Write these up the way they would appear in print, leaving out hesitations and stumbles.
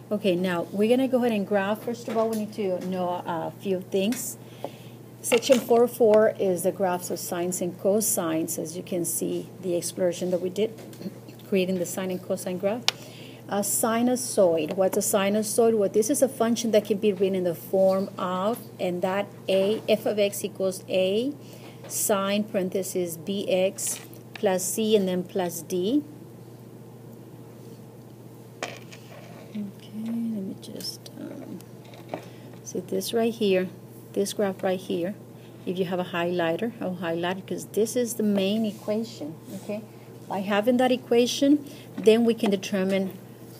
Okay, now we're going to go ahead and graph. First of all, we need to know a few things. Section 4.4 is the graphs of sines and cosines. As you can see, the exploration that we did, creating the sine and cosine graph. A sinusoid. What's a sinusoid? Well, this is a function that can be written in the form of, and that f of x equals a sine parenthesis bx plus c and then plus d. Okay, let me just see this right here, this graph right here. If you have a highlighter, I'll highlight it because this is the main equation. Okay, by having that equation, then we can determine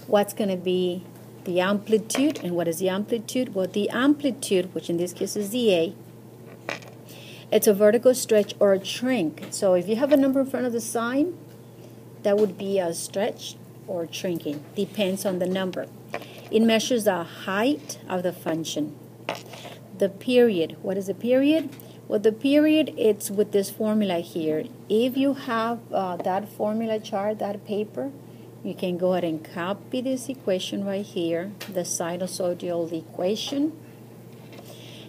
what's going to be the amplitude. And what is the amplitude? Well, the amplitude, which in this case is the a, it's a vertical stretch or a shrink. So if you have a number in front of the sign, that would be a stretch or shrinking. Depends on the number. It measures the height of the function. The period. What is the period? Well, the period, it's with this formula here. If you have that formula chart, that paper, you can go ahead and copy this equation right here, the sinusoidal equation,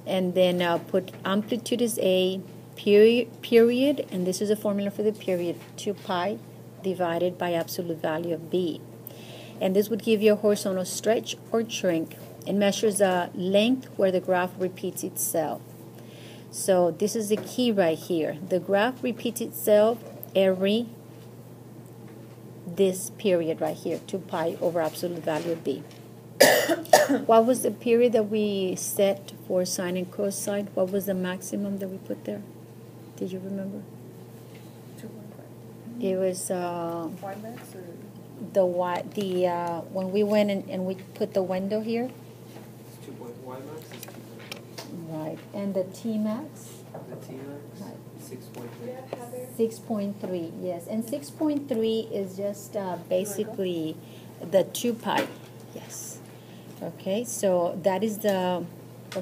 and then put amplitude is a period, and this is the formula for the period, 2 pi divided by absolute value of b. And this would give you a horizontal stretch or shrink. It measures the length where the graph repeats itself. So this is the key right here. The graph repeats itself every this period right here, 2 pi over absolute value of b. What was the period that we set for sine and cosine? What was the maximum that we put there? Did you remember? 2.5. It was Y max or when we went and we put the window here. Y max is 2.5. Right, and the T max? The T max, Right. 6.3. 6.3, yes. And 6.3 is just basically the 2 pi. Yes. Okay, so that is the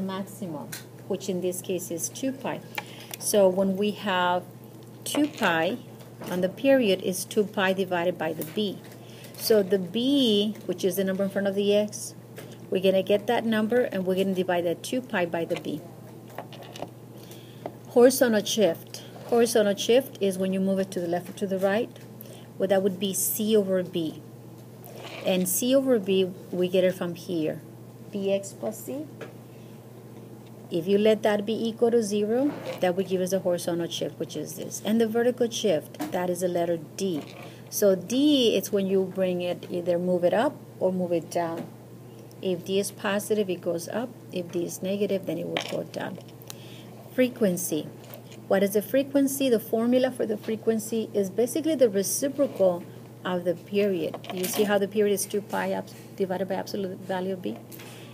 maximum, which in this case is 2 pi. So when we have 2 pi on the period is 2 pi divided by the b. So the b, which is the number in front of the x, we're going to get that number and we're going to divide that 2 pi by the b. Horizontal shift. Horizontal shift is when you move it to the left or to the right. Well, that would be c over b. And c over b, we get it from here. bx plus c. If you let that be equal to 0, that would give us a horizontal shift, which is this. And the vertical shift, that is the letter d. So d, it's when you bring it, either move it up or move it down. If d is positive, it goes up. If d is negative, then it will go down. Frequency. What is the frequency? The formula for the frequency is basically the reciprocal of the period. You see how the period is 2 pi divided by absolute value of b?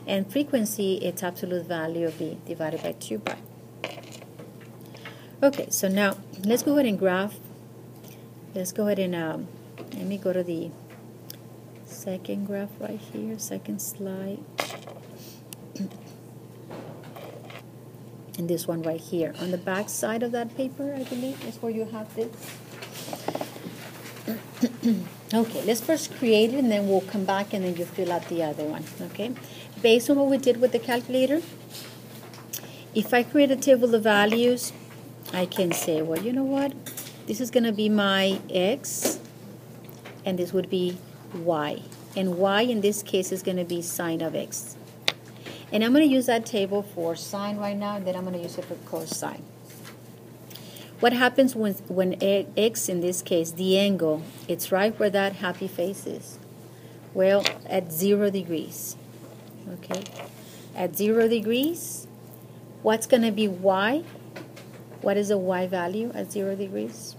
And frequency, it's absolute value of b divided by 2 pi. Okay, so now let's go ahead and graph. Let's go ahead and let me go to the second graph right here, second slide. And this one right here. On the back side of that paper, I believe, is where you have this. Okay, let's first create it, and then we'll come back, and then you fill out the other one, okay? Based on what we did with the calculator, if I create a table of values, I can say, well, you know what? This is going to be my x, and this would be y. And y, in this case, is going to be sine of x. And I'm going to use that table for sine right now, and then I'm going to use it for cosine. What happens when x, in this case, the angle, it's right where that happy face is? Well, at 0 degrees. Okay? At 0 degrees, what's going to be y? What is the y value at 0 degrees?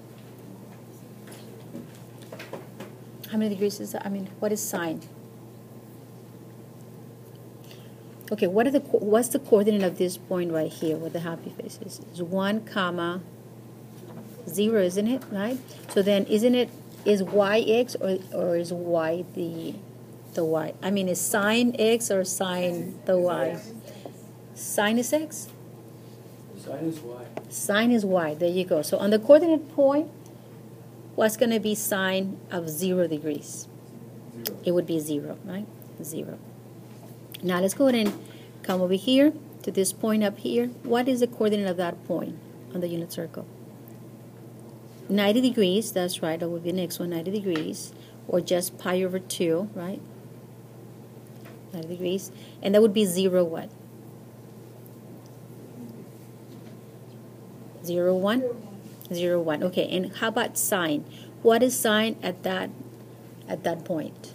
How many degrees is that? I mean, what is sine? Okay, what's the coordinate of this point right here where the happy face is? It's 1, comma 0, isn't it? Right? So then, is y x or is y the y? I mean, is sine x or sine the y? Sine is x? Sine is y. Sine is y. There you go. So on the coordinate point, what's going to be sine of 0 degrees? 0. It would be 0, right? 0. Now let's go ahead and come over here to this point up here. What is the coordinate of that point on the unit circle? 90 degrees, that's right, that would be the next one, 90 degrees, or just pi over 2, right? 90 degrees, and that would be 0 what? 0, 1? 0, 1, okay, and how about sine? What is sine at that point?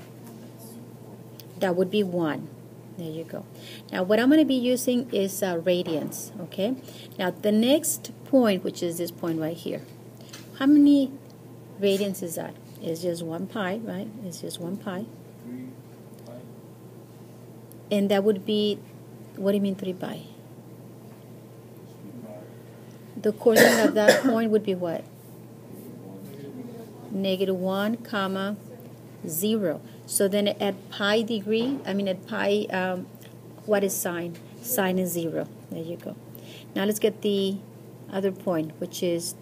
That would be 1. There you go. Now what I'm going to be using is radians, okay? Now the next point, which is this point right here, how many radians is that? It's just 1 pi, right? It's just 1 pi. 3 pi. And that would be, what do you mean 3 pi? The coordinate of that point would be what? -1, comma, 0. So then at pi degree, at pi, what is sine? Sine is 0. There you go. Now let's get the other point, which is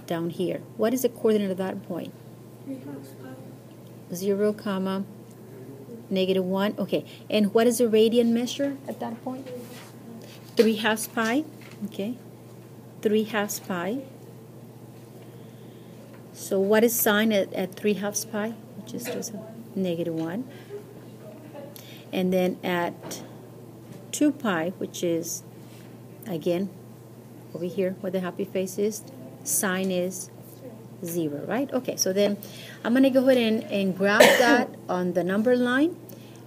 down here. What is the coordinate of that point? 0, comma, -1. Okay. And what is the radian measure at that point? 3/2 pi. Okay. 3/2 pi. So what is sine at 3/2 pi? Which is just -1. And then at 2 pi, which is, again, over here where the happy face is, sine is 0, right? Okay, so then I'm going to go ahead and graph that on the number line.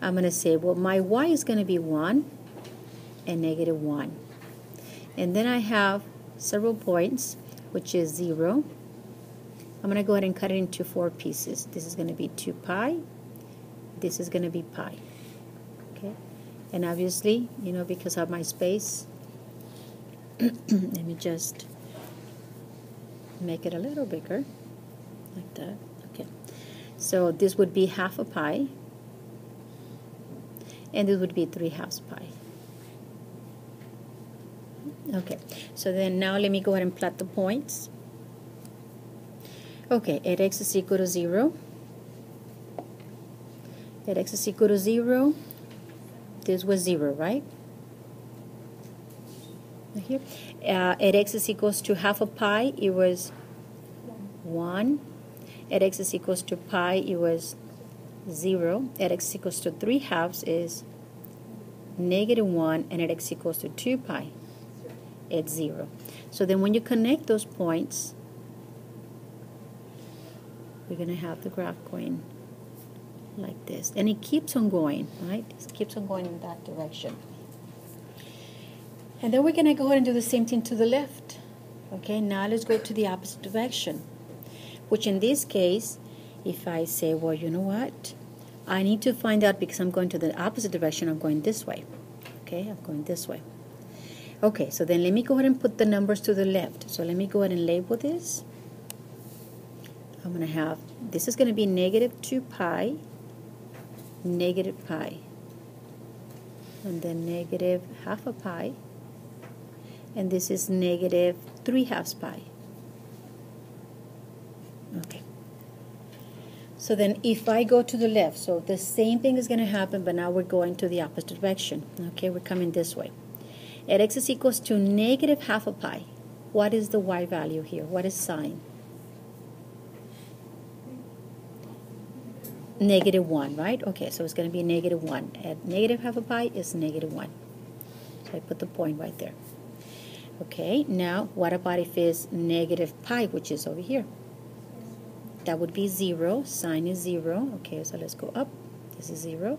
I'm going to say, well, my y is going to be 1 and -1. And then I have several points, which is 0. I'm going to go ahead and cut it into 4 pieces. This is going to be 2 pi. This is going to be pi. Okay? And obviously, because of my space, let me just make it a little bigger, like that. Okay. So this would be 1/2 pi, and this would be 3/2 pi. Okay. So then now let me go ahead and plot the points. Okay, at x is equal to 0. At x is equal to 0, this was 0, right? Right here. At x is equals to 1/2 pi, it was 1. At x is equals to pi, it was 0. At x equals to 3/2 is -1, and at x equals to 2 pi, it's 0. So then when you connect those points, we're going to have the graph going like this. And it keeps on going, right? It keeps on going in that direction. And then we're going to go ahead and do the same thing to the left. Okay, now let's go to the opposite direction. Which in this case, if I say, well, you know what? I need to find out, because I'm going to the opposite direction, I'm going this way. Okay, I'm going this way. Okay, so then let me go ahead and put the numbers to the left. So let me go ahead and label this. I'm going to have, this is going to be -2 pi, -pi, and then -1/2 pi, and this is -3/2 pi. Okay. So then if I go to the left, so the same thing is going to happen, but now we're going to the opposite direction. Okay, we're coming this way. At x is equals to -1/2 pi. What is the y value here? What is sine? -1, right? Okay, so it's going to be -1. At -1/2 pi is -1. So I put the point right there. Okay, now what about if it's -pi, which is over here? That would be 0. Sine is 0. Okay, so let's go up. This is 0.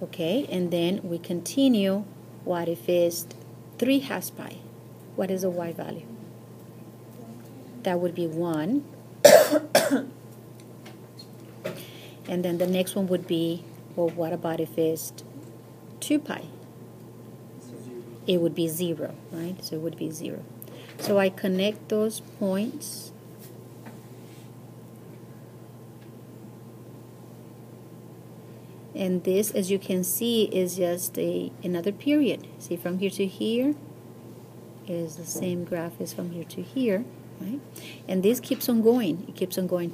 Okay, and then we continue. What if it's 3/2 pi? What is the y value? That would be 1. And then the next one would be, well, what about if it's 2 pi? It would be 0, right? So it would be 0. So I connect those points. And this, as you can see, is just another period. See, from here to here is the same graph as from here to here, right? And this keeps on going. It keeps on going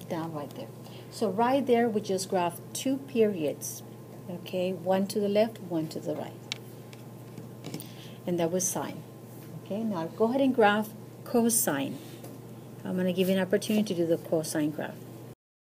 down right there. So right there, we just graphed 2 periods, Okay, one to the left, one to the right. And that was sine. Okay, now go ahead and graph cosine. I'm going to give you an opportunity to do the cosine graph.